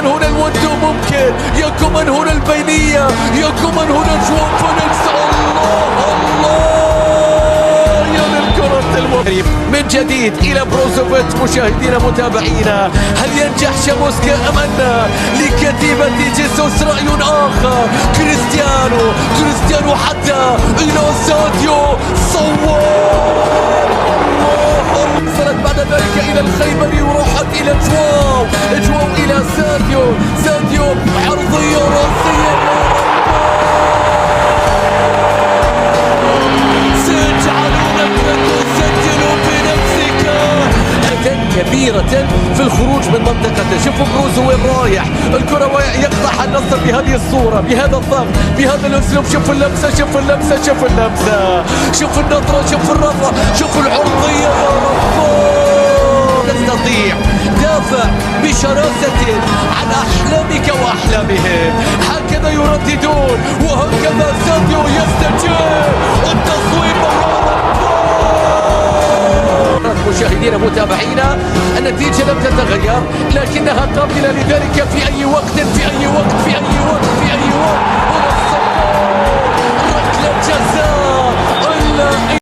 كمان هنا الود ممكن، يا كمان هنا البينية، يا كمان هنا جواو فيليكس. الله يا للكرة المغرب من جديد إلى بروزوفيتش. مشاهدينا متابعينا، هل ينجح شاموسكا أم أن لكتيبة جيسوس رأي آخر؟ كريستيانو حتى إلى ساديو صوار، وصلت بعد ذلك إلى الخيبر وراحت إلى جواو إلى ساديو عرضية راسية كبيرة في الخروج من منطقته. شوفوا بروزو وين رايح، الكرة يقطعها النصر بهذه الصورة، بهذا الضغط، بهذا الاسلوب. شوفوا اللمسة، شوفوا اللمسة، شوفوا اللمسة، شوفوا النطرة، شوفوا الرفع، شوفوا العرضية. يا رب تستطيع، دافع بشراسة عن أحلامك وأحلامهم. هكذا يرددون وهكذا ساديو يستجيب. التصويب مشاهدينا متابعينا، النتيجة لم تتغير لكنها قابلة لذلك في أي وقت، في أي وقت، في أي